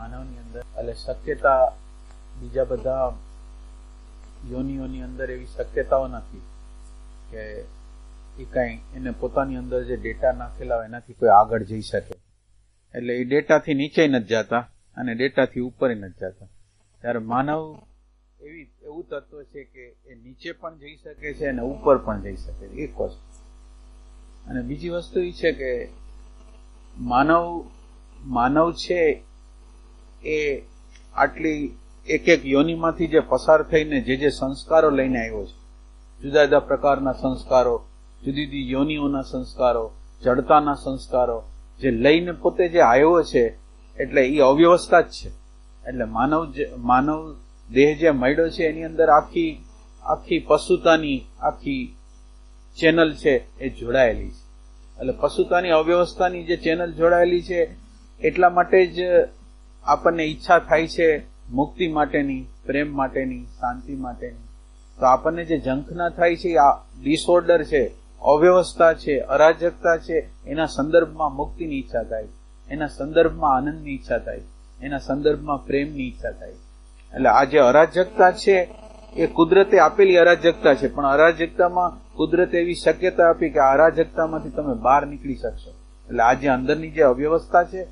માનવની અંદર એટલે શક્યતા બીજા બધા યોનિઓની અંદર એવી શક્યતાઓ નથી કે એ કાંઈ એને પોતાની અંદર જે ડેટા નાખેલા હોય એનાથી કોઈ આગળ જઈ શકે. એટલે એ ડેટાથી નીચે નથી જતા અને ડેટાથી ઉપર નથી જતા. ત્યારે માનવ એવું તત્વ છે કે એ નીચે પણ જઈ શકે છે અને ઉપર પણ જઈ શકે છે, એક વસ્તુ. અને બીજી વસ્તુ એ છે કે માનવ છે એ આટલી એક યોનિમાંથી જે પસાર થઈને જે સંસ્કારો લઈને આવ્યો છે, જુદા જુદા પ્રકારના સંસ્કારો, જુદી જુદી યોનિઓના સંસ્કારો, જડતાના સંસ્કારો જે લઈને પોતે જે આવ્યો છે, એટલે એ અવ્યવસ્થા જ છે. એટલે માનવ દેહ જે મળ્યો છે એની અંદર આખી પશુતાની આખી ચેનલ છે એ જોડાયેલી છે. એટલે પશુતાની અવ્યવસ્થાની જે ચેનલ જોડાયેલી છે એટલા માટે જ આપણને ઈચ્છા થાય છે મુક્તિ માટેની, પ્રેમ માટેની, શાંતિ માટેની. તો આપણને જે ઝંખના થાય છે આ ડિસઓર્ડર છે, અવ્યવસ્થા છે, અરાજકતા છે, એના સંદર્ભમાં મુક્તિની ઈચ્છા થાય, એના સંદર્ભમાં આનંદની ઈચ્છા થાય, એના સંદર્ભમાં પ્રેમની ઈચ્છા થાય. એટલે આ જે અરાજકતા છે એ કુદરતે આપેલી અરાજકતા છે, પણ અરાજકતામાં કુદરતે એવી શક્યતા આપી કે આ અરાજકતામાંથી તમે બહાર નીકળી શકશો. એટલે આ જે અંદરની જે અવ્યવસ્થા છે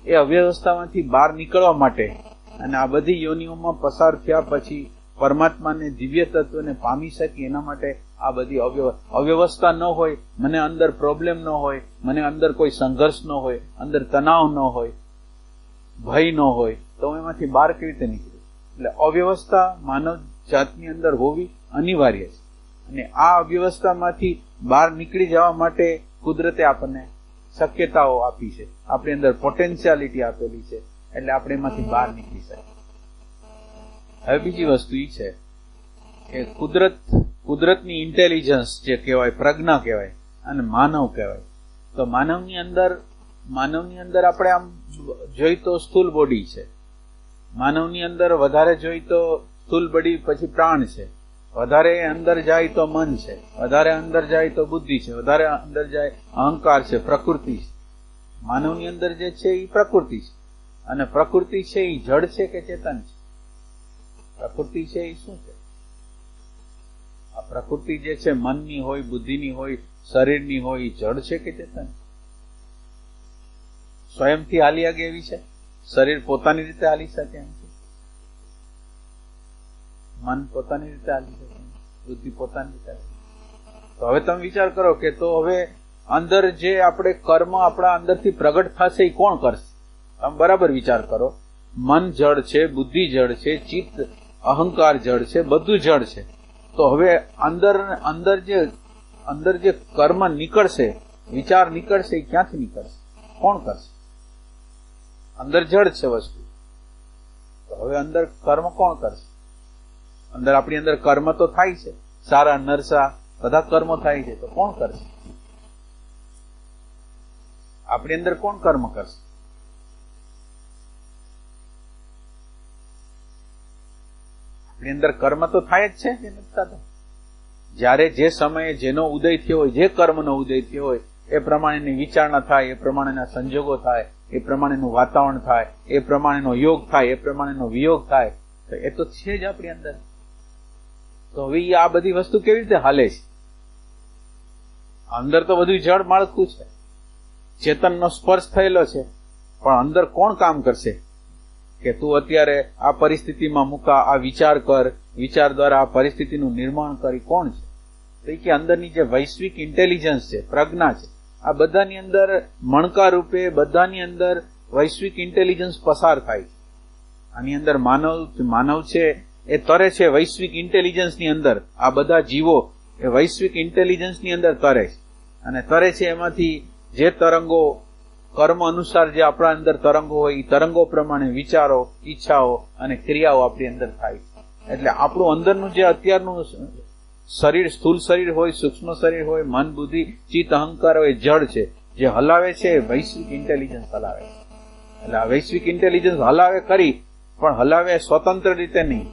એ અવ્યવસ્થામાંથી બહાર નીકળવા માટે અને આ બધી યોનિઓમાં પસાર થયા પછી પરમાત્માને, દિવ્ય તત્વને પામી શકી એના માટે આ બધી અવ્યવસ્થા ન હોય, મને અંદર પ્રોબ્લેમ ન હોય, મને અંદર કોઈ સંઘર્ષ ન હોય, અંદર તણાવ ન હોય, ભય ન હોય, તો હું એમાંથી બહાર કેવી રીતે નીકળું? એટલે અવ્યવસ્થા માનવ જાતની અંદર હોવી અનિવાર્ય છે. અને આ અવ્યવસ્થામાંથી બહાર નીકળી જવા માટે કુદરતે આપણને શક્યતાઓ આપી છે, આપણી અંદર પોટેન્શિયાલિટી આપેલી છે, એટલે આપણે એમાંથી બહાર નીકળી શકીએ. હવે બીજી વસ્તુ એ છે કે કુદરતની ઇન્ટેલિજન્સ જે કહેવાય, પ્રજ્ઞા કહેવાય અને માનવ કહેવાય. તો માનવની અંદર આપણે આમ જોઈ તો સ્થૂલ બોડી છે, માનવની અંદર વધારે જોઈ તો સ્થૂલ બોડી, પછી પ્રાણ છે, વધારે અંદર જાય તો મન છે, વધારે અંદર જાય તો બુદ્ધિ છે, વધારે અંદર જાય અહંકાર છે, પ્રકૃતિ છે. માનવની અંદર જે છે એ પ્રકૃતિ છે. અને પ્રકૃતિ છે એ જડ છે કે ચેતન છે? પ્રકૃતિ છે એ શું છે? આ પ્રકૃતિ જે છે મનની હોય, બુદ્ધિની હોય, શરીરની હોય, એ જડ છે કે ચેતન? સ્વયંથી હાલી આગે એવી છે? શરીર પોતાની રીતે હાલી શકે એમ છે? મન પોતાની રીતે હાલી શકે, બુદ્ધિ પોતાની રીતે હાલી શકે? તો હવે તમે વિચાર કરો કે તો હવે અંદર જે આપણે કર્મ આપણા અંદરથી પ્રગટ થશે એ કોણ કરશે? તમે બરાબર વિચાર કરો. મન જડ છે, બુદ્ધિ જડ છે, ચિત્ત અહંકાર જડ છે, બધું જડ છે. તો હવે અંદર જે કર્મ નીકળશે, વિચાર નીકળશે, એ ક્યાંથી નીકળશે? કોણ કરશે? અંદર જડ છે વસ્તુ, તો હવે અંદર કર્મ કોણ કરશે? અંદર આપણી અંદર કર્મ તો થાય છે, સારા નરસા બધા કર્મો થાય છે, તો કોણ કરશે? આપણી અંદર કોણ કર્મ કરશે? આપણી અંદર કર્મ તો થાય જ છે કે નથી થતા? જ્યારે જે સમયે જેનો ઉદય થયો હોય, જે કર્મનો ઉદય થયો હોય, એ પ્રમાણેની વિચારણા થાય, એ પ્રમાણેના સંજોગો થાય, એ પ્રમાણેનું વાતાવરણ થાય, એ પ્રમાણેનો યોગ થાય, એ પ્રમાણેનો વિયોગ થાય, તો એ તો છે જ આપણી અંદર. તો હવે આ બધી વસ્તુ કેવી રીતે હાલે છે? અંદર તો બધું જળ માળખું છે, ચેતનનો સ્પર્શ થયેલો છે, પણ અંદર કોણ કામ કરશે કે તું અત્યારે આ પરિસ્થિતિમાં મુકા, આ વિચાર કર, વિચાર દ્વારા આ પરિસ્થિતિનું નિર્માણ કરી? કોણ છે? તો એ કે અંદરની જે વૈશ્વિક ઇન્ટેલિજન્સ છે, પ્રજ્ઞા છે, આ બધાની અંદર મણકા રૂપે બધાની અંદર વૈશ્વિક ઇન્ટેલિજન્સ પસાર થાય છે. આની અંદર માનવ છે એ તરે છે વૈશ્વિક ઇન્ટેલિજન્સની અંદર. આ બધા જીવો એ વૈશ્વિક ઇન્ટેલિજન્સની અંદર તરે છે, અને તરે છે એમાંથી જે તરંગો કર્મ અનુસાર જે આપણા અંદર તરંગો હોય, એ તરંગો પ્રમાણે વિચારો, ઈચ્છાઓ અને ક્રિયાઓ આપણી અંદર થાય. એટલે આપણું અંદરનું જે અત્યારનું શરીર, સ્થૂલ શરીર હોય, સૂક્ષ્મ શરીર હોય, મન, બુદ્ધિ, ચિત્ત, અહંકાર હોય, જડ છે, જે હલાવે છે વૈશ્વિક ઇન્ટેલિજન્સ હલાવે છે. એટલે આ વૈશ્વિક ઇન્ટેલિજન્સ હલાવે કરી, પણ હલાવે સ્વતંત્ર રીતે નહીં.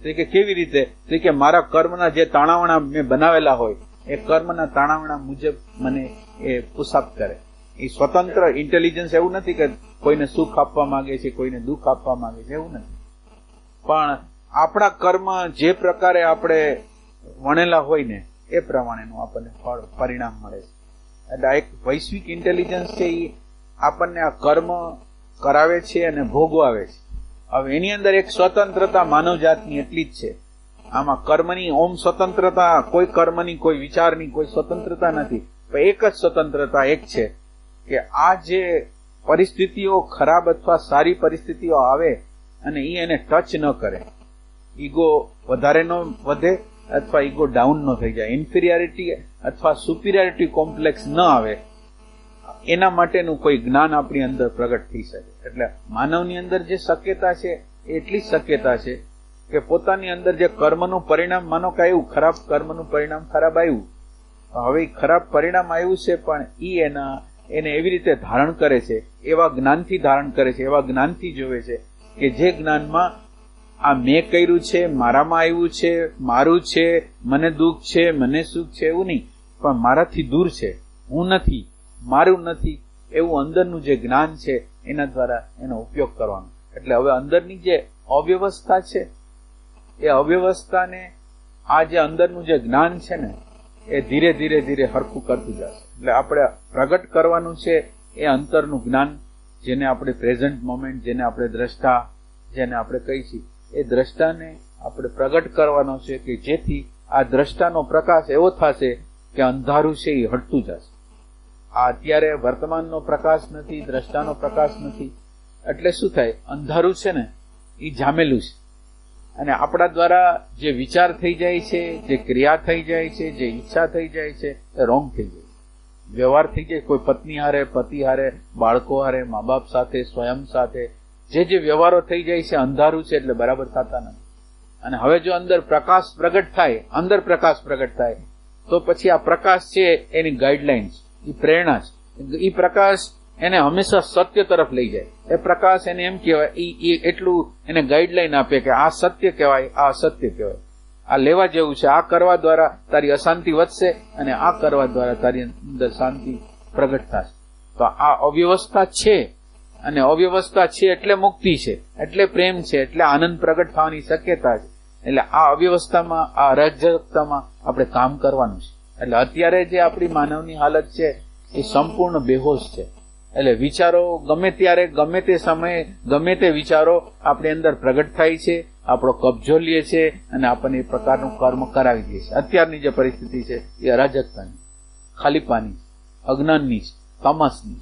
તો કે કેવી રીતે? તો કે મારા કર્મના જે તાણાવણા મેં બનાવેલા હોય, એ કર્મના તાણાવણા મુજબ મને એ પુષાપ કરે, એ સ્વતંત્ર ઇન્ટેલિજન્સ એવું નથી કે કોઈને સુખ આપવા માંગે છે, કોઈને દુઃખ આપવા માંગે છે, એવું નથી. પણ આપણા કર્મ જે પ્રકારે આપણે વણેલા હોય ને એ પ્રમાણેનું આપણને ફળ પરિણામ મળે છે. એટલે એક વૈશ્વિક ઇન્ટેલિજન્સ છે એ આપણને આ કર્મ કરાવે છે અને ભોગવાવે છે. હવે એની અંદર એક સ્વતંત્રતા માનવ જાતની એટલી જ છે. આમાં કર્મની ઓમ સ્વતંત્રતા, કોઈ કર્મની, કોઈ વિચારની કોઈ સ્વતંત્રતા નથી. પણ એક જ સ્વતંત્રતા એક છે કે આ જે પરિસ્થિતિઓ ખરાબ અથવા સારી પરિસ્થિતિઓ આવે અને એને ટચ ન કરે, ઈગો વધારે ન વધે અથવા ઈગો ડાઉન ન થઈ જાય, ઇન્ફિરિયરિટી અથવા સુપિરિયરિટી કોમ્પ્લેક્સ ન આવે, એના માટેનું કોઈ જ્ઞાન આપણી અંદર પ્રગટ થઈ શકે. એટલે માનવની અંદર જે શક્યતા છે એટલી જ શક્યતા છે કે પોતાની અંદર જે કર્મનું પરિણામ, માનો કે આવ્યું ખરાબ, કર્મનું પરિણામ ખરાબ આવ્યું, હવે ખરાબ પરિણામ આવ્યું છે પણ એને એવી રીતે ધારણ કરે છે, એવા જ્ઞાનથી ધારણ કરે છે, એવા જ્ઞાનથી જોવે છે કે જે જ્ઞાનમાં આ મેં કર્યું છે, મારામાં આવ્યું છે, મારું છે, મને દુઃખ છે, મને સુખ છે, એવું નહીં, પણ મારાથી દૂર છે, હું નથી, મારું નથી, એવું અંદરનું જે જ્ઞાન છે એના દ્વારા એનો ઉપયોગ કરવાનો. એટલે હવે અંદરની જે અવ્યવસ્થા છે એ અવ્યવસ્થાને આ જે અંદરનું જે જ્ઞાન છે ને એ ધીરે ધીરે ધીરે હરખું કરતું જશે. એટલે આપણે પ્રગટ કરવાનું છે એ અંતરનું જ્ઞાન, જેને આપણે પ્રેઝન્ટ મોમેન્ટ, જેને આપણે દ્રષ્ટા, જેને આપણે કહી છીએ, એ દ્રષ્ટાને આપણે પ્રગટ કરવાનો છે કે જેથી આ દ્રષ્ટાનો પ્રકાશ એવો થશે કે અંધારું છે એ હટતું જશે. આ અત્યારે વર્તમાનનો પ્રકાશ નથી, દ્રષ્ટાનો પ્રકાશ નથી, એટલે શું થાય, અંધારું છે ને એ જામેલું છે. અને આપણા દ્વારા જે વિચાર થઈ જાય છે, જે ક્રિયા થઈ જાય છે, જે ઈચ્છા થઈ જાય છે એ રોંગ થઈ જાય, વ્યવહાર થઈ જાય. કોઈ પત્ની હારે, પતિ હારે, બાળકો હારે, મા બાપ સાથે, સ્વયં સાથે જે વ્યવહારો થઈ જાય છે અંધારું છે એટલે બરાબર થતા નથી. અને હવે જો અંદર પ્રકાશ પ્રગટ થાય, અંદર પ્રકાશ પ્રગટ થાય, તો પછી આ પ્રકાશ છે એની ગાઈડલાઇન્સ, એ પ્રેરણા છે, એ પ્રકાશ એને હંમેશા સત્ય તરફ લઈ જાય. એ પ્રકાશ એને એમ કહેવાય, એ એટલું એને ગાઈડલાઈન આપે કે આ સત્ય કહેવાય, આ અસત્ય કહેવાય, આ લેવા જેવું છે, આ કરવા દ્વારા તારી અશાંતિ વધશે અને આ કરવા દ્વારા તારી અંદર શાંતિ પ્રગટ થશે. તો આ અવ્યવસ્થા છે, અને અવ્યવસ્થા છે એટલે મુક્તિ છે, એટલે પ્રેમ છે, એટલે આનંદ પ્રગટ થવાની શક્યતા છે. એટલે આ અવ્યવસ્થામાં, આ અરાજકતામાં આપણે કામ કરવાનું છે. એટલે અત્યારે જે આપણી માનવની હાલત છે એ સંપૂર્ણ બેહોશ છે. એટલે વિચારો ગમે ત્યારે, ગમે તે સમયે, ગમે તે વિચારો આપણી અંદર પ્રગટ થાય છે, આપણો કબજો લે છે અને આપણને એ પ્રકારનું કર્મ કરાવી દે છે. અત્યારની જે પરિસ્થિતિ છે એ અરાજકતાની, ખાલીપાની, અજ્ઞાનની, તમસની.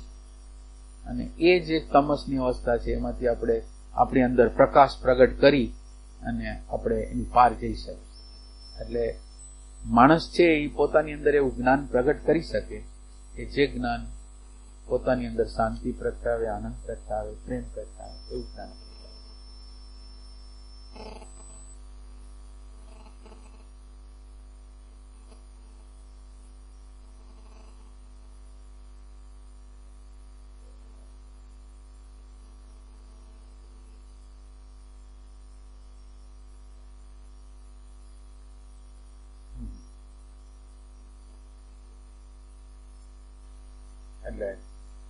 અને એ જે તમસની અવસ્થા છે એમાંથી આપણે આપણી અંદર પ્રકાશ પ્રગટ કરી અને આપણે એની પાર જઈ શકીએ. એટલે માણસ છે એ પોતાની અંદર એવું જ્ઞાન પ્રગટ કરી શકે કે જે જ્ઞાન પોતાની અંદર શાંતિ પ્રગટાવે, આનંદ પ્રગટાવે, પ્રેમ પ્રગટાવે, એવું જ્ઞાન. એટલે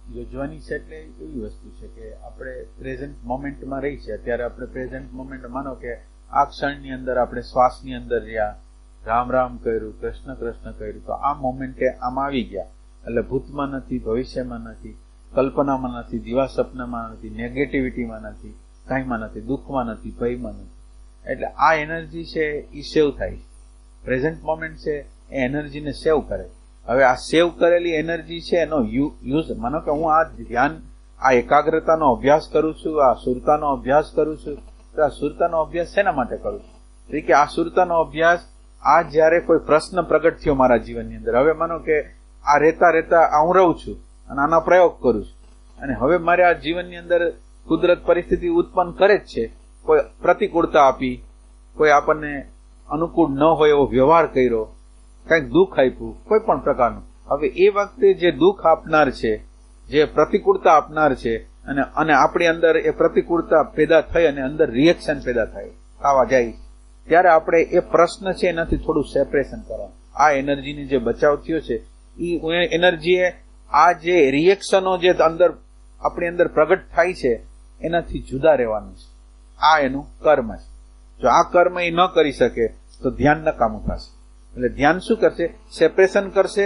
યોજવાની છે એટલે એવી વસ્તુ છે કે આપણે પ્રેઝન્ટ મોમેન્ટમાં રહી છે. અત્યારે આપણે પ્રેઝન્ટ મોમેન્ટ, માનો કે આ ક્ષણની અંદર આપણે શ્વાસની અંદર રહ્યા, રામ રામ કર્યું, કૃષ્ણ કૃષ્ણ કર્યું, તો આ મોમેન્ટે આમાં આવી ગયા. એટલે ભૂતમાં નથી, ભવિષ્યમાં નથી, કલ્પનામાં નથી, દિવા સપનામાં નથી, નેગેટિવિટીમાં નથી, કાંઈમાં નથી, દુઃખમાં નથી, ભયમાં નથી. એટલે આ એનર્જી છે એ સેવ થાય. પ્રેઝન્ટ મોમેન્ટ છે એ એનર્જીને સેવ કરે. હવે આ સેવ કરેલી એનર્જી છે એનો યુઝ, માનો કે હું આ ધ્યાન, આ એકાગ્રતાનો અભ્યાસ કરું છું, આ સુરતાનો અભ્યાસ કરું છું, તો આ સુરતાનો અભ્યાસ શેના માટે કરું છું? એટલે કે આ સુરતાનો અભ્યાસ, આ જયારે કોઈ પ્રશ્ન પ્રગટ થયો મારા જીવનની અંદર, હવે માનો કે આ રહેતા રહેતા હું રહું છું અને આનો પ્રયોગ કરું છું, અને હવે મારે આ જીવનની અંદર કુદરત પરિસ્થિતિ ઉત્પન્ન કરે જ છે, કોઈ પ્રતિકૂળતા આપી, કોઈ આપણને અનુકૂળ ન હોય એવો વ્યવહાર કર્યો, કંઈક દુઃખ આપ્યું, કોઈ પણ પ્રકારનું. હવે એ વખતે જે દુઃખ આપનાર છે, જે પ્રતિકૂળતા આપનાર છે, અને આપણી અંદર એ પ્રતિકૂળતા પેદા થઈ અને અંદર રિએક્શન પેદા થાય, થવા જાય, ત્યારે આપણે એ પ્રશ્ન છે એનાથી થોડું સેપરેશન કરવાનું. આ એનર્જીને જે બચાવ થયો છે એ એનર્જીએ આ જે રિએક્શનો જે અંદર આપણી અંદર પ્રગટ થાય છે એનાથી જુદા રહેવાનું છે. આ એનું કર્મ છે. જો આ કર્મ એ ન કરી શકે તો ધ્યાન નકામું થશે. એટલે ધ્યાન શું કરશે? સેપરેશન કરશે.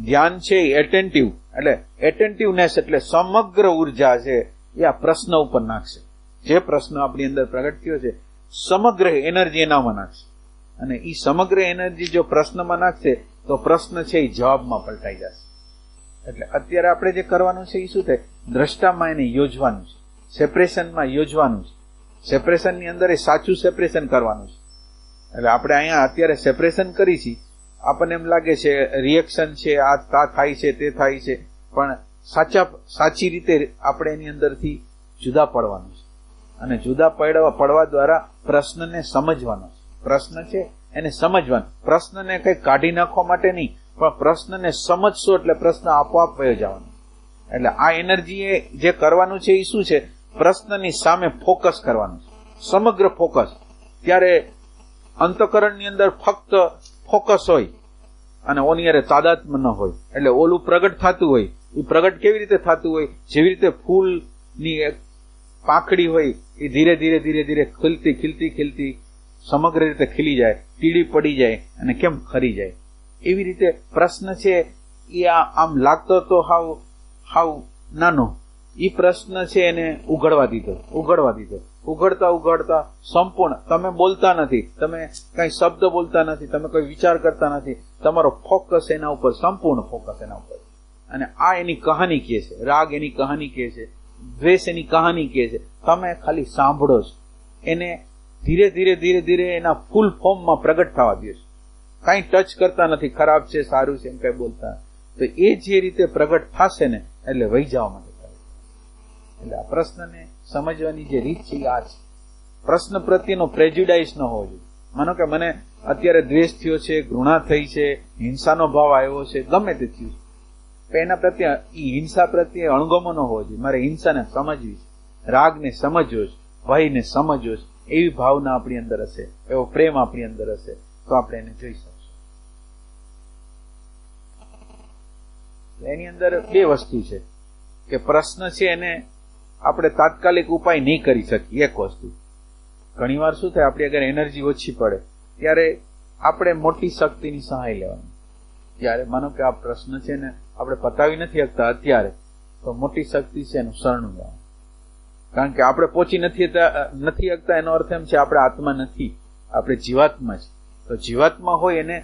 ધ્યાન છે એટેન્ટિવ, એટલે એટેન્ટિવનેસ એટલે સમગ્ર ઉર્જા છે એ આ પ્રશ્ન ઉપર નાખશે. જે પ્રશ્ન આપણી અંદર પ્રગટ થયો છે સમગ્ર એનર્જી એનામાં નાખશે. અને એ સમગ્ર એનર્જી જો પ્રશ્નમાં નાખશે તો પ્રશ્ન છે એ જવાબમાં પલટાઈ જશે. એટલે અત્યારે આપણે જે કરવાનું છે એ શું થાય? દ્રષ્ટામાં એને યોજવાનું છે, સેપરેશનમાં યોજવાનું છે. સેપરેશનની અંદર એ સાચું સેપરેશન કરવાનું છે. એટલે આપણે અહીંયા અત્યારે સેપરેશન કરી છીએ, આપણને એમ લાગે છે રિએક્શન છે, આ થાય છે, તે થાય છે, પણ સાચી રીતે આપણે એની અંદરથી જુદા પડવાનું છે. અને જુદા પડવા દ્વારા પ્રશ્નને સમજવાનો છે. પ્રશ્ન છે એને સમજવાનો. પ્રશ્નને કંઈ કાઢી નાખવા માટે નહીં, પણ પ્રશ્નને સમજશો એટલે પ્રશ્ન આપોઆપ વયો જવાનો. એટલે આ એનર્જી જે કરવાનું છે એ શું છે? પ્રશ્નની સામે ફોકસ કરવાનું છે, સમગ્ર ફોકસ. ત્યારે અંતઃકરણની અંદર ફક્ત ફોકસ હોય અને ઓની યારે તાદાત્મ ન હોય. એટલે ઓલું પ્રગટ થતું હોય એ પ્રગટ કેવી રીતે થતું હોય? જેવી રીતે ફૂલની એક પાંખડી હોય એ ધીરે ધીરે ધીરે ધીરે ખીલતી સમગ્ર રીતે ખીલી જાય, તીડી પડી જાય અને કેમ ખરી જાય, એવી રીતે પ્રશ્ન છે એ આમ લાગતો તો હાવ નાનો, એ પ્રશ્ન છે એને ઉઘડવા દીધો. ઉઘડતા સંપૂર્ણ. તમે બોલતા નથી, તમે કઈ શબ્દ બોલતા નથી, તમે કોઈ વિચાર કરતા નથી, તમારો ફોકસ એના ઉપર, સંપૂર્ણ ફોકસ એના ઉપર. અને આ એની કહાની કહે છે. રાગ એની કહાની કહે છે, દ્વેષ એની કહાની કહે છે. તમે ખાલી સાંભળો છો. એને ધીરે ધીરે એના ફૂલ ફોર્મમાં પ્રગટ થવા દે છે. કઈ ટચ કરતા નથી, ખરાબ છે, સારું છે એમ કઈ બોલતા. તો એ જે રીતે પ્રગટ થશે ને એટલે વહી જવા માટે. એટલે આ પ્રશ્નને સમજવાની જે રીત છે આ છે. પ્રશ્ન પ્રત્યેનો પ્રેજ્યુડાઇસ ન હોવો જોઈએ. માનો કે મને અત્યારે દ્વેષ થયો છે, ઘૃણા થઈ છે, હિંસાનો ભાવ આવ્યો છે, ગમે તે થયું છે, એના પ્રત્યે હિંસા પ્રત્યે અણગમો ન હોવો જોઈએ. મારે હિંસાને સમજવી છે, રાગને સમજવો છે, ભયને સમજવો છે. એવી ભાવના આપણી અંદર હશે, એવો પ્રેમ આપણી અંદર હશે તો આપણે એને જોઈ શકશું. એની અંદર બે વસ્તુ છે કે પ્રશ્ન છે એને આપણે તાત્કાલિક ઉપાય નહીં કરી શકીએ. એક વસ્તુ, ઘણી વાર શું થાય, આપણી અગર એનર્જી ઓછી પડે ત્યારે આપણે મોટી શક્તિની સહાય લેવાની. ત્યારે માનો કે આ પ્રશ્ન છે ને આપણે પતાવી નથી શકતા અત્યારે, તો મોટી શક્તિ છે એનું શરણું લેવાનું. કારણ કે આપણે પહોંચી નથી શકતા એનો અર્થ એમ છે આપણે આત્મા નથી, આપણે જીવાત્મા છે. તો જીવાત્મા હોય એને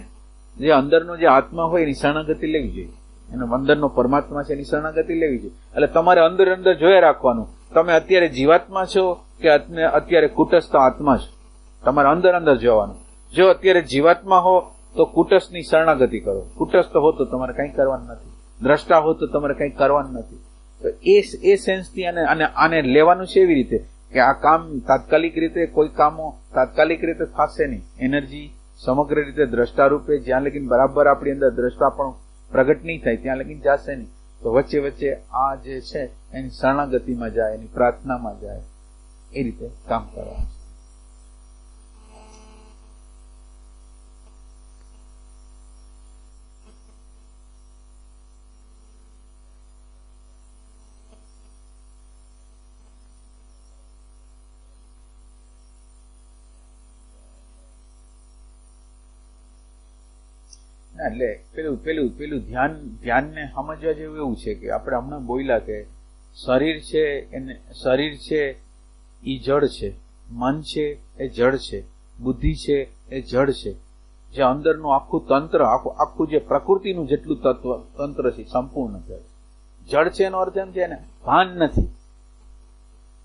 જે અંદરનો જે આત્મા હોય એની શરણાગતિ લેવી જોઈએ. એનો અંદરનો પરમાત્મા છે એની શરણાગતિ લેવી જોઈએ. એટલે તમારે અંદર જોયા રાખવાનું, તમે અત્યારે જીવાત્મા છો કે અત્યારે કુટસ્થ આત્મા છો. તમારે અંદર જોવાનું. જો અત્યારે જીવાત્મા હો તો કુટસ્થની શરણાગતિ કરો. કુટસ્થ હો તો તમારે કંઈ કરવાનું નથી. દ્રષ્ટા હો તો તમારે કંઈ કરવાનું નથી. તો એ સેન્સથી આને લેવાનું છે એવી રીતે કે આ કામ તાત્કાલિક રીતે, કોઈ કામો તાત્કાલિક રીતે થશે નહીં. એનર્જી સમગ્ર રીતે દ્રષ્ટા રૂપે જ્યાં લગીન બરાબર આપણી અંદર દ્રષ્ટા પણ પ્રગટ નહીં થાય ત્યાં લગીન જશે નહીં. તો વચ્ચે આ જે છે એની શરણાગતિમાં જાય, એની પ્રાર્થનામાં જાય, એ રીતે કામ કરવાનું. એટલે પેલું ધ્યાનને સમજવા જેવું એવું છે કે આપણે હમણાં બોલ્યા કે શરીર છે એ જડ છે, મન છે એ જડ છે, બુદ્ધિ છે એ જડ છે. જે અંદરનું આખું તંત્ર, આખું જે પ્રકૃતિનું જેટલું તંત્ર છે સંપૂર્ણ જડ છે. એનો અર્થ એમ છે ને ભાન નથી.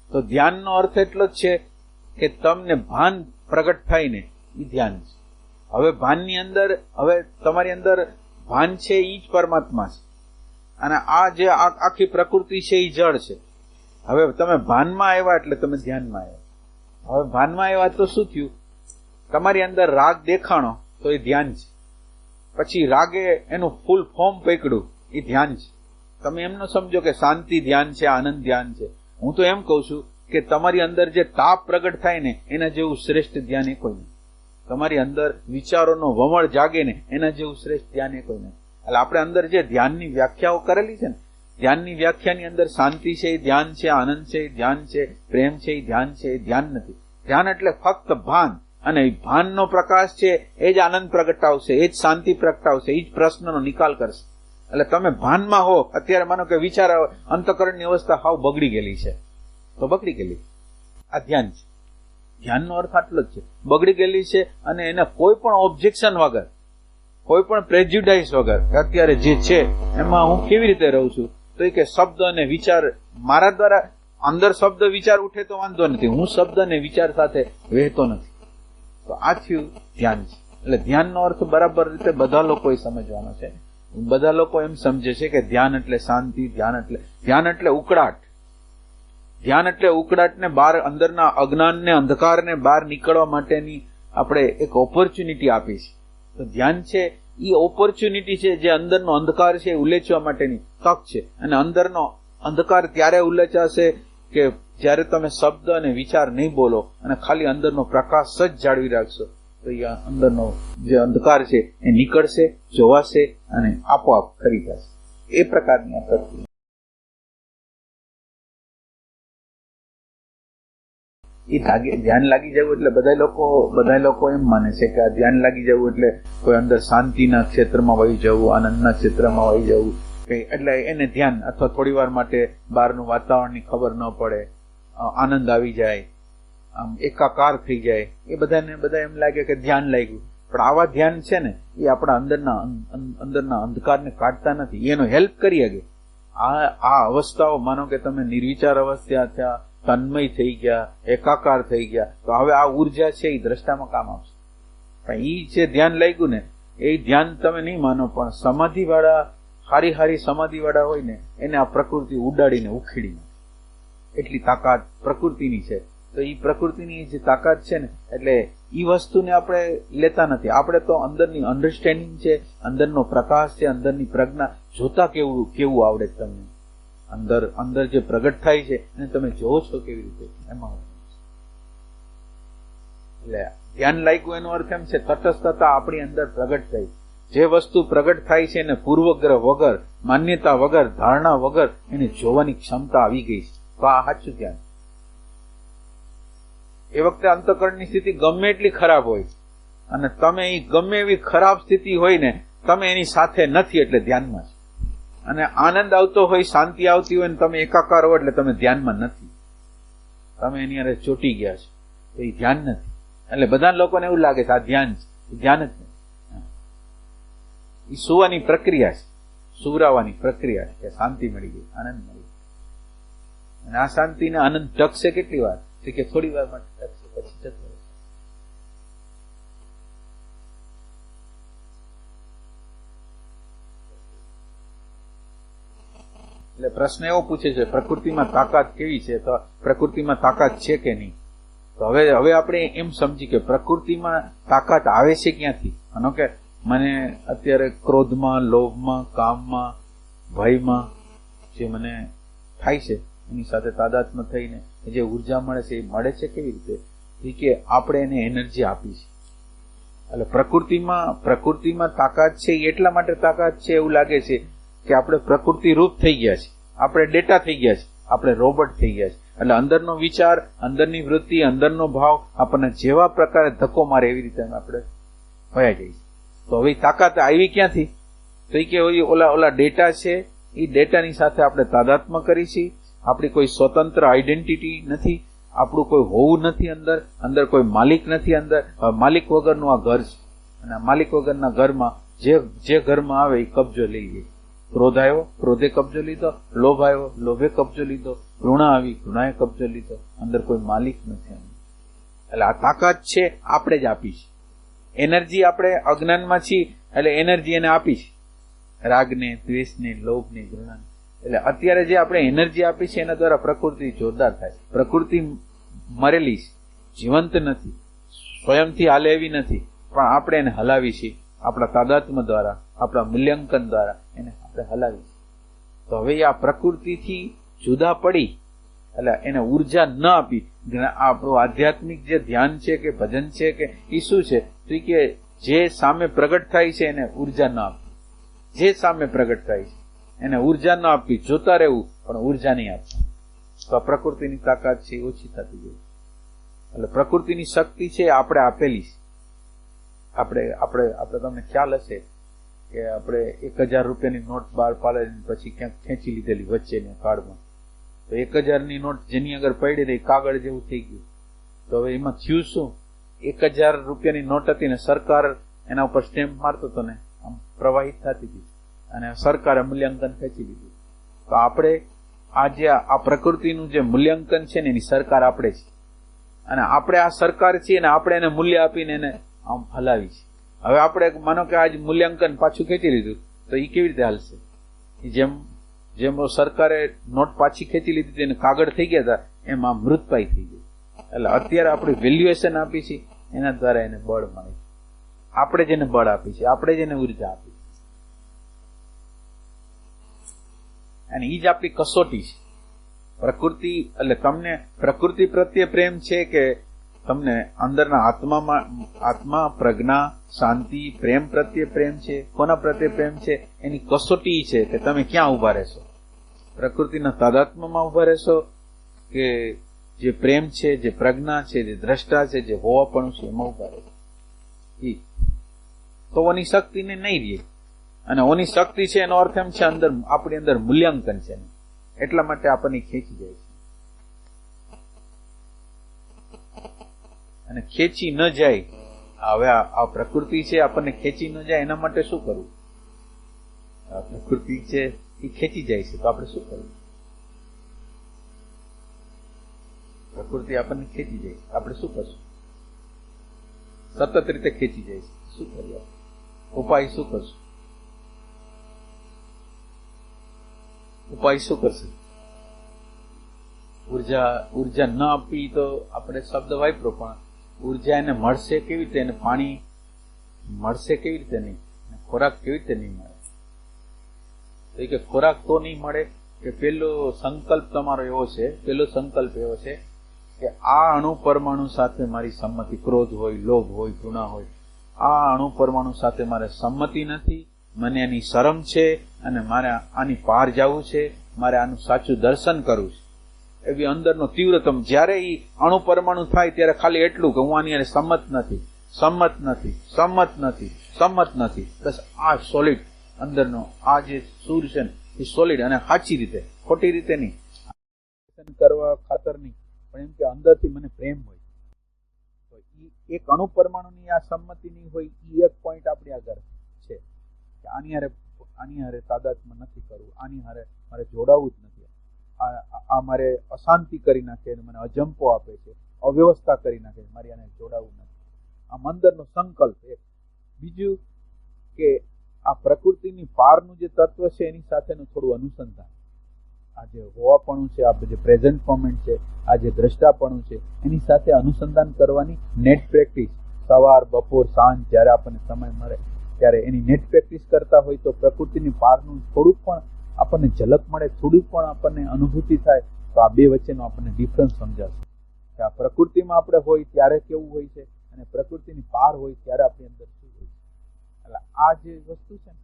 તો ધ્યાનનો અર્થ એટલો જ છે કે તમને ભાન પ્રગટ થાય ને એ ધ્યાન છે. હવે ભાનની અંદર, હવે તમારી અંદર ભાન છે એ જ પરમાત્મા છે અને આ જે આખી પ્રકૃતિ છે એ જળ છે. હવે તમે ભાનમાં આવ્યા એટલે તમે ધ્યાનમાં આવ્યા. હવે ભાનમાં આવ્યા તો શું થયું? તમારી અંદર રાગ દેખાણો તો એ ધ્યાન છે. પછી રાગે એનું ફૂલ ફોર્મ પકડ્યું એ ધ્યાન છે. તમે એમ ન સમજો કે શાંતિ ધ્યાન છે, આનંદ ધ્યાન છે. હું તો એમ કહું છું કે તમારી અંદર જે તાપ પ્રગટ થાય ને એના જેવું શ્રેષ્ઠ ધ્યાન એ કોઈ નહીં. તમારી અંદર વિચારોનો વમળ જાગે ને એના જેવું શ્રેષ્ઠ ધ્યાન એ કોઈ નહીં. એટલે આપણે અંદર જે ધ્યાનની વ્યાખ્યાઓ કરેલી છે ને, ધ્યાનની વ્યાખ્યાની અંદર શાંતિ છે એ ધ્યાન છે, આનંદ છે એ ધ્યાન છે, પ્રેમ છે એ ધ્યાન છે, એ ધ્યાન નથી. ધ્યાન એટલે ફક્ત ભાન, અને ભાનનો પ્રકાશ છે એ જ આનંદ પ્રગટાવશે, એ જ શાંતિ પ્રગટાવશે, એ જ પ્રશ્નનો નિકાલ કરશે. એટલે તમે ભાનમાં હો, અત્યારે માનો કે વિચાર અંતઃકરણની અવસ્થા હાવ બગડી ગયેલી છે, તો બગડી ગયેલી, આ ધ્યાન છે. ધ્યાનનો અર્થ આટલો જ છે, બગડી ગયેલી છે, અને એને કોઈ પણ ઓબ્જેક્શન વગર, કોઈ પણ પ્રેજ્યુડાઇસ વગર અત્યારે જે છે એમાં હું કેવી રીતે રહું છું, તો એ કે શબ્દ અને વિચાર મારા દ્વારા અંદર શબ્દ વિચાર ઉઠે તો વાંધો નથી, હું શબ્દ અને વિચાર સાથે વહેતો નથી. તો આ થયું ધ્યાન છે. એટલે ધ્યાનનો અર્થ બરાબર રીતે બધા લોકોએ સમજવાનો છે. બધા લોકો એમ સમજે છે કે ધ્યાન એટલે શાંતિ, ધ્યાન એટલે ઉકળાટ, ધ્યાન એટલે ઉકળાટને બહાર, અંદરના અજ્ઞાનને, અંધકારને બહાર નીકળવા માટેની આપણે એક ઓપોર્ચ્યુનિટી આપી છે. તો ધ્યાન છે એ ઓપોર્ચ્યુનિટી છે, જે અંદરનો અંધકાર છે એ ઉલેચવા માટેની તક છે. અને અંદરનો અંધકાર ત્યારે ઉલેચાશે કે જ્યારે તમે શબ્દ અને વિચાર નહીં બોલો અને ખાલી અંદરનો પ્રકાશ જ જાળવી રાખશો, તો એ અંદરનો જે અંધકાર છે એ નીકળશે, જોવાશે અને આપોઆપ ખરી જશે. એ પ્રકારની આ પ્રક્રિયા. એ ધ્યાન લાગી જવું એટલે બધા લોકો એમ માને છે કે આ ધ્યાન લાગી જવું એટલે કોઈ અંદર શાંતિના ક્ષેત્રમાં વહી જવું, આનંદના ક્ષેત્રમાં વહી જવું, એટલે એને ધ્યાન, અથવા થોડી વાર માટે બહારનું વાતાવરણની ખબર ન પડે, આનંદ આવી જાય, આમ એકાકાર થઈ જાય, એ બધા એમ લાગે કે ધ્યાન લાગ્યું. પણ આવા ધ્યાન છે ને એ આપણા અંદરના અંધકારને કાઢતા નથી, એનો હેલ્પ કરી શકે. આ અવસ્થાઓ, માનો કે તમે નિર્વિચાર અવસ્થા થયા, તન્મય થઈ ગયા, એકાકાર થઈ ગયા, તો હવે આ ઉર્જા છે એ દ્રષ્ટામાં કામ આવશે. પણ એ જે ધ્યાન લાગ્યું ને એ ધ્યાન તમે નહીં માનો, પણ સમાધિવાળા, હારી સમાધિવાળા હોય ને એને આ પ્રકૃતિ ઉડાડીને ઉખેડીને, એટલી તાકાત પ્રકૃતિની છે. તો એ પ્રકૃતિની જે તાકાત છે ને, એટલે એ વસ્તુને આપણે લેતા નથી. આપણે તો અંદરની અન્ડરસ્ટેન્ડિંગ છે, અંદરનો પ્રકાશ છે, અંદરની પ્રજ્ઞા જોતા કેવું આવડે તમને, અંદર જે પ્રગટ થાય છે અને તમે જોવો છો કેવી રીતે, એમાં એટલે ધ્યાન લાગ્યું એનો અર્થ એમ છે તટસ્થતા આપણી અંદર પ્રગટ થઈ. જે વસ્તુ પ્રગટ થાય છે એને પૂર્વગ્રહ વગર, માન્યતા વગર, ધારણા વગર એને જોવાની ક્ષમતા આવી ગઈ છે. તો આ સાચું ધ્યાન. એ વખતે અંતઃકરણની સ્થિતિ ગમે એટલી ખરાબ હોય અને તમે એ ગમે એવી ખરાબ સ્થિતિ હોય ને, તમે એની સાથે નથી એટલે ધ્યાનમાં છે. અને આનંદ આવતો હોય, શાંતિ આવતી હોય ને તમે એકાકાર હો એટલે તમે ધ્યાનમાં નથી, તમે એની અંદર ચોટી ગયા છો, તો એ ધ્યાન નથી. એટલે બધા લોકોને એવું લાગે છે આ ધ્યાન છે, ધ્યાન જ નથી. એ સુવાની પ્રક્રિયા છે, સુવરાવાની પ્રક્રિયા છે કે શાંતિ મળી ગઈ, આનંદ મળી ગયો. અને આ શાંતિ ને આનંદ ટકશે કેટલી વાર, કે થોડી વાર માટે ટકશે, પછી જતો રહેશે. એટલે પ્રશ્ન એવો પૂછે છે પ્રકૃતિમાં તાકાત કેવી છે, તો પ્રકૃતિમાં તાકાત છે કે નહીં. તો હવે આપણે એમ સમજી કે પ્રકૃતિમાં તાકાત આવે છે ક્યાંથી. માનો કે મને અત્યારે ક્રોધમાં, લોભમાં, કામમાં, ભયમાં જે મને થાય છે એની સાથે તાદાત્મ્ય થઈને જે ઉર્જા મળે છે એ મળે છે કેવી રીતે, કે આપણે એને એનર્જી આપી છે. એટલે પ્રકૃતિમાં તાકાત છે એટલા માટે તાકાત છે એવું લાગે છે કે આપણે પ્રકૃતિ રૂપ થઈ ગયા છે, આપણે ડેટા થઈ ગયા છે, આપણે રોબોટ થઈ ગયા છે. એટલે અંદરનો વિચાર, અંદરની વૃત્તિ, અંદરનો ભાવ આપણને જેવા પ્રકારે ધક્કો મારે એવી રીતે આપણે વયા જઈએ. તો હવે તાકાત આવી ક્યાંથી, તો એ કે ઓલા ડેટા છે, એ ડેટાની સાથે આપણે તાદાત્મ્ય કરી છીએ. આપણી કોઈ સ્વતંત્ર આઈડેન્ટિટી નથી, આપણું કોઈ હોવું નથી, અંદર કોઈ માલિક નથી. અંદર માલિક વગરનું આ ઘર છે, અને આ માલિક વગરના ઘરમાં જે ઘરમાં આવે એ કબજો લઈ લે. ક્રોધ આવ્યો, ક્રોધે કબજો લીધો, લોભ આવ્યો, લોભે કબજો લીધો, ઘૃણા આવી, ઘૃણાએ કબજો લીધો. અંદર કોઈ માલિક નથી. એટલે આ તાકાત છે આપણે જ આપી છે. એનર્જી આપણે અજ્ઞાનમાં છીએ એટલે એનર્જી એને આપી છે, રાગને, દ્વેષને, લોભને, ઘૃણાને. એટલે અત્યારે જે આપણે એનર્જી આપી છે એના દ્વારા પ્રકૃતિ જોરદાર થાય. પ્રકૃતિ મરેલી છે, જીવંત નથી, સ્વયંથી હાલે એવી નથી, પણ આપણે એને હલાવી છીએ આપણા તાદાત્મ્ય દ્વારા, આપણા મૂલ્યાંકન દ્વારા એને આપણે હલાવી. તો હવે આ પ્રકૃતિથી જુદા પડી એટલે એને ઉર્જા ન આપી. આપણું આધ્યાત્મિક જે ધ્યાન છે કે ભજન છે કે એ શું છે, તો કે જે સામે પ્રગટ થાય છે એને ઉર્જા ન આપી. જે સામે પ્રગટ થાય છે એને ઉર્જા ન આપવી, જોતા રહેવું પણ ઉર્જા નહીં આપવી. તો આ પ્રકૃતિની તાકાત છે ઓછી થતી ગઈ. એટલે પ્રકૃતિની શક્તિ છે આપણે આપેલી છે. આપણે તમને ખ્યાલ હશે કે આપણે 1000 રૂપિયાની નોટ બહાર પાડેલી પછી ક્યાંક ખેંચી લીધેલી વચ્ચેની કાળમાં, તો 1000ની નોટ જેની આગળ પડી રહી કાગળ જેવું થઈ ગયું. તો હવે એમાં થયું શું? 1000 રૂપિયાની નોટ હતી ને સરકાર એના ઉપર સ્ટેમ્પ મારતો હતો ને આમ પ્રવાહિત થતી હતી અને સરકારે મૂલ્યાંકન ખેંચી લીધું. તો આપણે આ પ્રકૃતિનું જે મૂલ્યાંકન છે ને એની સરકાર આપણે છે અને આપણે આ સરકાર છીએ અને આપણે એને મૂલ્ય આપીને એને આમ હલાવી છે. હવે આપણે માનો કે આજ મૂલ્યાંકન પાછું ખેંચી લીધું તો એ કેવી રીતે હાલશે? જેમ સરકારે નોટ પાછી ખેંચી લીધી હતી અને કાગળ થઈ ગયા હતા એમ આ મૃતપાય થઈ ગયું. એટલે અત્યારે આપણે વેલ્યુએશન આપી છે એના દ્વારા એને બળ મળે છે. આપણે જેને બળ આપી છે, આપણે જેને ઉર્જા આપી છે અને એ જ આપણી કસોટી છે. પ્રકૃતિ એટલે તમને પ્રકૃતિ પ્રત્યે પ્રેમ છે કે તમને અંદરના આત્મા, પ્રજ્ઞા, શાંતિ, પ્રેમ પ્રત્યે પ્રેમ છે? કોના પ્રત્યે પ્રેમ છે એની કસોટી છે કે તમે ક્યાં ઉભા રહેશો. પ્રકૃતિના તાદાત્મ્યમાં ઉભા રહેશો કે જે પ્રેમ છે, જે પ્રજ્ઞા છે, જે દ્રષ્ટા છે, જે હોવાપણું છે એમાં ઉભા રહેશો. તો ઓની શક્તિને નહીં રહે. અને ઓની શક્તિ છે એનો અર્થ એમ છે આપણી અંદર મૂલ્યાંકન છે, એટલા માટે આપણને ખેંચી જાય છે. અને ખેંચી ન જાય, હવે આ પ્રકૃતિ છે આપણને ખેંચી ન જાય એના માટે શું કરવું? આ પ્રકૃતિ છે એ ખેંચી જાય છે તો આપણે શું કરવું? પ્રકૃતિ આપણને ખેંચી જાય છે, આપણે શું કરશું? સતત રીતે ખેંચી જાય છે, શું કરીએ? ઉપાય શું કરશું? ઉપાય શું કરશે? ઉર્જા ન આપી તો આપણે શબ્દ વાપરો, પણ ઉર્જા એને મળશે કેવી રીતે? એને પાણી મળશે કેવી રીતે? નહીં, ખોરાક કેવી રીતે નહીં મળે? તો કે ખોરાક તો નહીં મળે કે પેલો સંકલ્પ તમારો એવો છે, કે આ અણુ પરમાણુ સાથે મારી સંમતિ, ક્રોધ હોય, લોભ હોય, ઘૃણા હોય, આ અણુ પરમાણુ સાથે મારે સંમતિ નથી, મને એની શરમ છે અને મારે આની પાર જવું છે, મારે આનું સાચું દર્શન કરવું છે. એવી અંદરનો તીવ્રતમ જ્યારે એ અણુ પરમાણુ થાય ત્યારે ખાલી એટલું કે હું આની અને સંમત નથી. બસ આ સોલિડ અંદરનો આ જે સૂર છે ને એ સોલિડ અને સાચી રીતે, ખોટી રીતે નહીં, કરવા ખાતર નહીં, પણ એમ કે અંદરથી મને પ્રેમ હોય. તો એક અણુ પરમાણુની આ સંમતિ નહીં હોય, એ એક પોઈન્ટ આપણી આગળ છે કે આની હારે તાદાત્મ્ય નથી કરવું, આની હારે મારે જોડાવું જ નથી, આ મારે અશાંતિ કરી નાખે, મને અજંપો આપે છે, અવ્યવસ્થા કરી નાખે, મારે આને જોડાવું નથી. આ અંદરનો સંકલ્પ. એક બીજું કે આ પ્રકૃતિની પારનું જે તત્વ છે એની સાથેનું થોડું અનુસંધાન, આ જે હોવાપણું છે, આ જે પ્રેઝન્ટ મોમેન્ટ છે, આ જે દ્રષ્ટાપણું છે એની સાથે અનુસંધાન કરવાની નેટ પ્રેક્ટિસ, સવાર, બપોર, સાંજ જ્યારે આપણને સમય મળે ત્યારે એની નેટ પ્રેક્ટિસ કરતા હોય તો પ્રકૃતિની પારનું થોડુંક પણ આપણને ઝલક મળે, થોડુંક પણ આપણને અનુભૂતિ થાય તો આ બે વચ્ચેનો આપણને ડિફરન્સ સમજાશે કે આ પ્રકૃતિમાં આપણે હોય ત્યારે કેવું હોય છે અને પ્રકૃતિની પાર હોય ત્યારે આપણી અંદર શું હોય છે. એટલે આ જે વસ્તુ છે ને,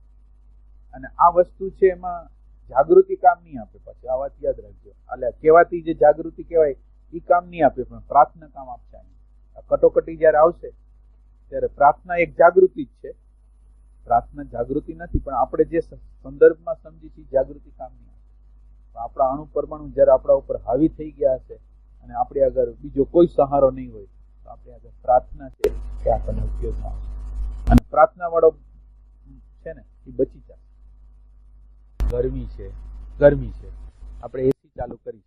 અને આ વસ્તુ છે એમાં જાગૃતિ કામ નહીં આપે. પછી આ વાત યાદ રાખજો, એટલે કહેવાતી જે જાગૃતિ કહેવાય એ કામ નહીં આપે, પણ પ્રાર્થના કામ આપશે. કટોકટી જયારે આવશે ત્યારે પ્રાર્થના એક જાગૃતિ જ છે. પ્રાર્થના જાગૃતિ નથી, પણ આપણે જે સંદર્ભમાં સમજી છીએ જાગૃતિ કામ નહીં આપે. આપણા અણુ પરમાણુ જયારે આપણા ઉપર હાવી થઈ ગયા હશે અને આપણી આગળ બીજો કોઈ સહારો નહીં હોય તો આપણી આગળ પ્રાર્થના છે કે આપણને ઉપયોગમાં આવશે. અને પ્રાર્થના વાળો છે ને એ બચી જાય. ગરમી છે, આપણે એસી ચાલુ કરી,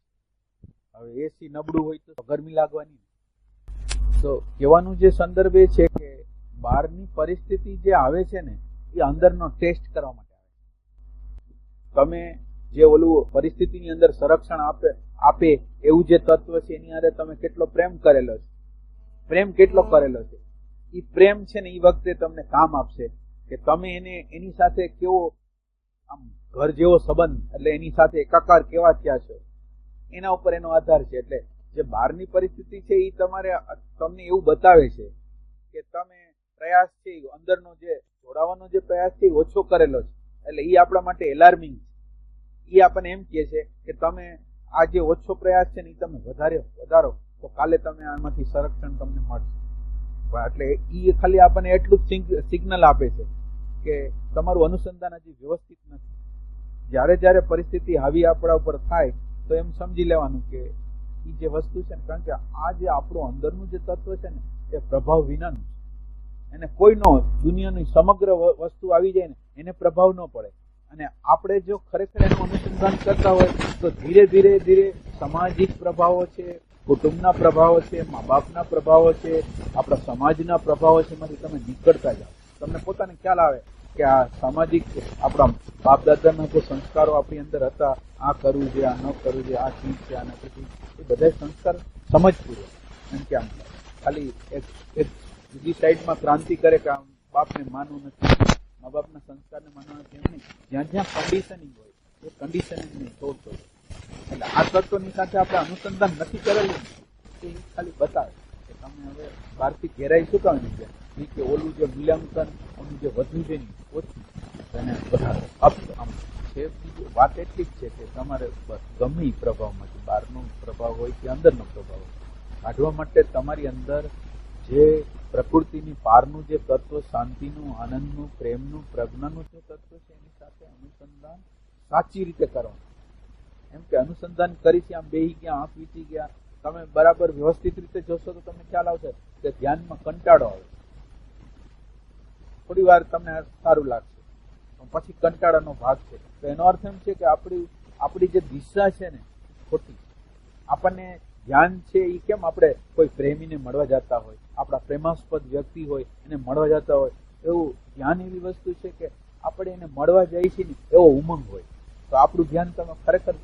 હવે એસી નબળું હોય તો ગરમી લાગવાની. તો કહેવાનું જે સંદર્ભ એ છે કે બહારની પરિસ્થિતિ જે આવે છે ને એ અંદરનો ટેસ્ટ કરવા માટે આવે. તમે જે ઓલું પરિસ્થિતિની અંદર સંરક્ષણ આપે એવું જે તત્વ છે એની અંદર તમે કેટલો પ્રેમ કરેલો છે, એ પ્રેમ છે ને એ વખતે તમને કામ આપશે કે તમે એની સાથે કેવો આમ ઘર જેવો સંબંધ, એટલે એની સાથે એકાકાર કેવા થયા છો એના ઉપર એનો આધાર છે. એટલે જે બહારની પરિસ્થિતિ છે એ તમને એવું બતાવે છે કે તમે પ્રયાસ છે અંદરનો જે જોડાવાનો જે પ્રયાસ છે ઓછો કરેલો છે, એટલે એ આપણા માટે એલાર્મિંગ છે. એ આપણને એમ કહે છે કે તમે આ જે ઓછો પ્રયાસ છે ને એ તમે વધારો તો કાલે તમે આમાંથી સંરક્ષણ તમને મળશે. એટલે એ ખાલી આપણને એટલું જ સિગ્નલ આપે છે કે તમારું અનુસંધાન હજી વ્યવસ્થિત નથી. જ્યારે જ્યારે પરિસ્થિતિ હાવી આપણા ઉપર થાય તો એમ સમજી લેવાનું કે એ જે વસ્તુ છે ને, કારણ કે આ જે આપણું અંદરનું જે તત્વ છે ને એ પ્રભાવ વિનાનું છે. એને કોઈ ન દુનિયાની સમગ્ર વસ્તુ આવી જાય ને એને પ્રભાવ ન પડે. અને આપણે જો ખરેખર એનું અનુસંધાન કરતા હોય તો ધીરે ધીરે ધીરે સામાજિક પ્રભાવો છે, કુટુંબના પ્રભાવો છે, મા બાપના પ્રભાવો છે, આપણા સમાજના પ્રભાવો છે, એમાંથી તમે નીકળતા જાઓ. તમને પોતાને ખ્યાલ આવે કે આ સામાજિક આપણા બાપ દાદાના જે સંસ્કારો આપણી અંદર હતા, આ કરવું છે, આ ન કરવું છે, આ ચીજ છે, આ નથી, એ બધા સંસ્કાર સમજપૂર્વક. એમ કે આમ ખાલી એક બીજી સાઈડમાં ક્રાંતિ કરે કે આમ બાપને માનવું નથી, મા બાપના સંસ્કારને માનવા નથી, એમ નહીં. જ્યાં જ્યાં કન્ડિશનિંગ હોય એ કન્ડિશનિંગને તોડતો હોય. એટલે આ તત્વની સાથે આપણે અનુસંધાન નથી કરેલું એ ખાલી બતાવે કે તમે હવે બહારથી ઘેરાઈ શું કામ નહીં કે ઓલું જે મૂલ્યાંકન ઓલું જે વધુ છે ને ઓછું એને વધારે આમ છે. બીજી વાત એટલી જ છે કે તમારે ગમે પ્રભાવમાંથી બહારનો પ્રભાવ હોય કે અંદરનો પ્રભાવ હોય કાઢવા માટે તમારી અંદર જે પ્રકૃતિની બહારનું જે તત્વ, શાંતિનું, આનંદનું, પ્રેમનું, પ્રજ્ઞાનું જે તત્વ છે એની સાથે અનુસંધાન સાચી રીતે કરવાનું. એમ કે અનુસંધાન કરી આમ બેહી ગયા, આંખ વીતી ગયા, તમે બરાબર વ્યવસ્થિત રીતે જોશો તો તમને ખ્યાલ આવશે કે ધ્યાનમાં કંટાળો આવે. થોડી વાર તમને સારું લાગશે, પછી કંટાળાનો ભાગ છે. તો એનો અર્થ એમ છે કે આપણી જે દિશા છે ને ખોટી. આપણને ધ્યાન છે એ કેમ આપણે કોઈ પ્રેમીને મળવા જતા હોય, આપણા પ્રેમાસ્પદ વ્યક્તિ હોય એને મળવા જતા હોય, એવું ધ્યાન એવી વસ્તુ છે કે આપણે એને મળવા જઈએ છીએ ને એવો ઉમંગ હોય તો આપણું ધ્યાન તમે ખરેખર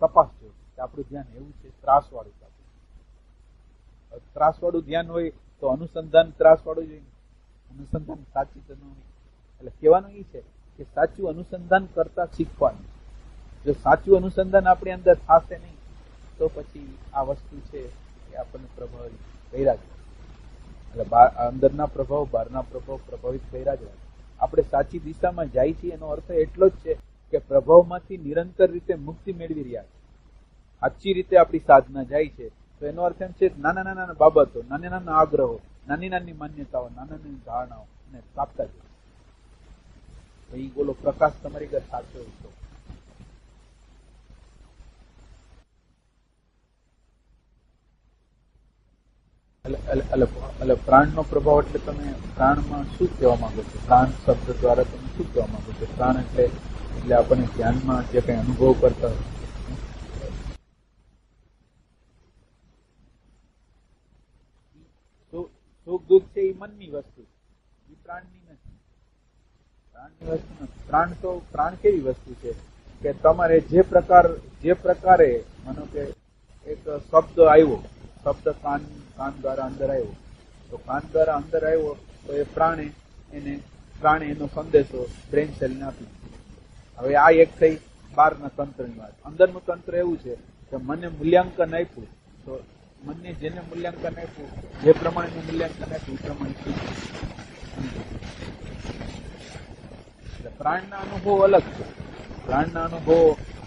તપાસજો કે આપણું ધ્યાન એવું છે ત્રાસવાળું. ત્રાસવાળું ધ્યાન હોય તો અનુસંધાન ત્રાસવાળું જોઈએ, અનુસંધાન સાચી તો ન હોય. એટલે કહેવાનું એ છે કે સાચું અનુસંધાન કરતા શીખવાનું. જો સાચું અનુસંધાન આપણી અંદર થશે નહીં તો પછી આ વસ્તુ છે એ આપણને પ્રભાવિત કર્યા જ. એટલે અંદરના પ્રભાવ, બહારના પ્રભાવ પ્રભાવિત કર્યા જ. આપણે સાચી દિશામાં જાય છીએ એનો અર્થ એટલો જ છે કે પ્રભાવમાંથી નિરંતર રીતે મુક્તિ મેળવી રહ્યા છે. સાચી રીતે આપણી સાધના જાય છે તો એનો અર્થ એમ છે નાના નાના બાબતો, નાના નાના આગ્રહો, નાની નાની માન્યતાઓ, નાના નાની ધારણાઓ ને કાપતા જાય. એ બોલો પ્રકાશ તમારી ઘર સાચો હતો. એટલે પ્રાણનો પ્રભાવ એટલે તમે પ્રાણમાં શું કહેવા માંગો છો? પ્રાણ શબ્દ દ્વારા તમે શું કહેવા માંગો છો? પ્રાણ એટલે આપણને ધ્યાનમાં જે કઈ અનુભવ કરતા હોય. સુખ દુઃખ છે એ મનની વસ્તુ, એ પ્રાણની નથી. પ્રાણની વસ્તુ નથી. પ્રાણ કેવી વસ્તુ છે કે તમારે જે પ્રકારે માનો કે એક શબ્દ આવ્યો, શબ્દ કાન દ્વારા અંદર આવ્યો, તો કાન દ્વારા અંદર આવ્યો તો એ પ્રાણે એનો સંદેશો બ્રેન સેલને આપી. હવે આ એક થઈ બહારના તંત્રની વાત. અંદરનું તંત્ર એવું છે કે મને મૂલ્યાંકન આપ્યું તો મને જેને મૂલ્યાંકન આપ્યું, જે પ્રમાણેનું મૂલ્યાંકન આપ્યું એ પ્રમાણે એટલે પ્રાણના અનુભવ અલગ છે. પ્રાણના અનુભવો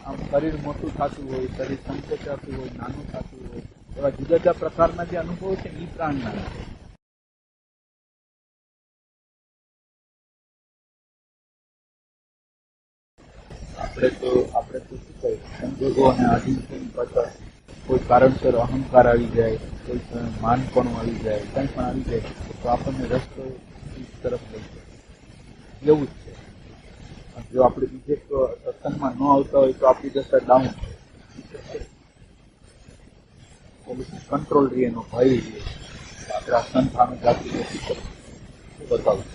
આમ શરીર મોટું થતું હોય, શરીર સંકોચાતું હોય, નાનું થતું હોય, એવા જુદા જુદા પ્રકારના જે અનુભવો છે એ પ્રાણના છે. આપણે તો શું કહીએ, સંજોગો અને આધીન પાછળ કોઈ કારણસર અહંકાર આવી જાય, કોઈ માનપણું આવી જાય, કંઈ પણ આવી જાય તો આપણને રસ્તો તરફ લઈ જાય. એવું જ છે. જો આપણે બીજે સત્સંગમાં ન આવતા હોય તો આપણી દશા ડાઉન કંટ્રોલ રહીએ, એનો ભય રહીએ. આપણે આ સંસ્થાને જાતિ નથી બતાવું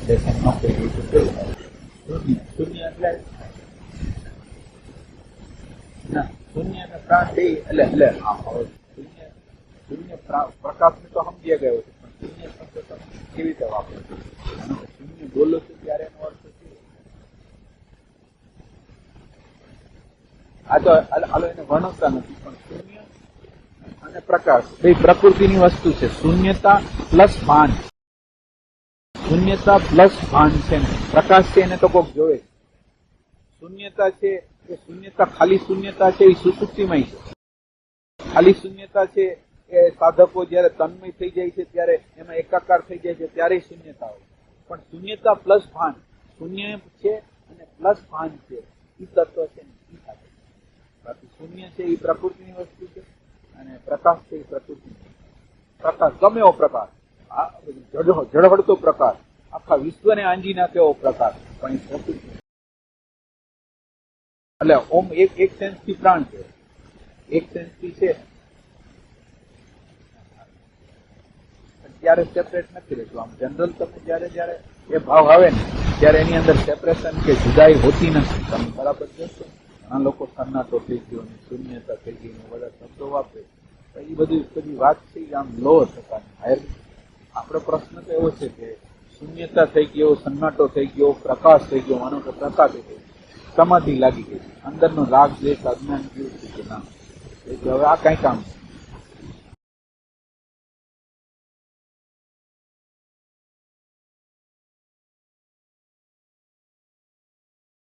લેસન ન કર્યું તો કેવું શૂન્ય એટલે ના શૂન્ય અને પ્રાણ બે એટલે શૂન્ય પ્રકાશ ને તો સમજી ગયો છે, પણ શૂન્ય શબ્દ તમે કેવી રીતે વાપરો છો? શૂન્ય બોલો છો ત્યારે એનો અર્થ છે આ તો હાલો એને વર્ણવતા નથી, પણ શૂન્ય અને પ્રકાશ બે પ્રકૃતિની વસ્તુ છે. શૂન્યતા પ્લસ ભાન, શૂન્યતા પ્લસ ભાન છે ને પ્રકાશ છે એને તો કોક જોવે. શૂન્યતા છે એ શૂન્યતા, ખાલી શૂન્યતા છે એ સુસુપ્તિમય છે. ખાલી શૂન્યતા છે એ સાધકો જયારે તન્મય થઈ જાય છે ત્યારે એમાં એકાકાર થઈ જાય છે ત્યારે શૂન્યતા હોય. પણ શૂન્યતા પ્લસ ભાન, શૂન્ય છે અને પ્લસ ભાન છે, એ તત્વ છે ને એ સાથે. બાકી શૂન્ય છે એ પ્રકૃતિની વસ્તુ છે અને પ્રકાશ છે એ પ્રકૃતિ. પ્રકાશ ગમે એવો પ્રકાશ, ઝળહળતો પ્રકાશ, આખા વિશ્વને આંજી નાખે એવો પ્રકાશ, પણ એ પ્રકૃતિ. એટલે ઓમ એક સેન્સથી પ્રાણ છે, એક સેન્સથી છે, ત્યારે સેપરેટ નથી રહેતું. આમ જનરલ તમે જયારે એ ભાવ આવે ને ત્યારે એની અંદર સેપરેશન કે જુદાઈ હોતી નથી. તમે બરાબર જોશો, ઘણા લોકો સન્નાટો થઈ ગયો ને શૂન્યતા થઈ ગઈ ને બધા શબ્દો વાપરે. એ બધી વાત છે આમ લો થતા. આપણો પ્રશ્ન તો એવો છે કે શૂન્યતા થઈ ગયો, સન્નાટો થઈ ગયો, પ્રકાશ થઈ ગયો, માનો કે પ્રકાશ થઈ ગયો, સમાધિ લાગી ગઈ, અંદરનો રાગ દ્વેષ અજ્ઞાન ગયું કે ના, હવે આ કઈ કામ છે.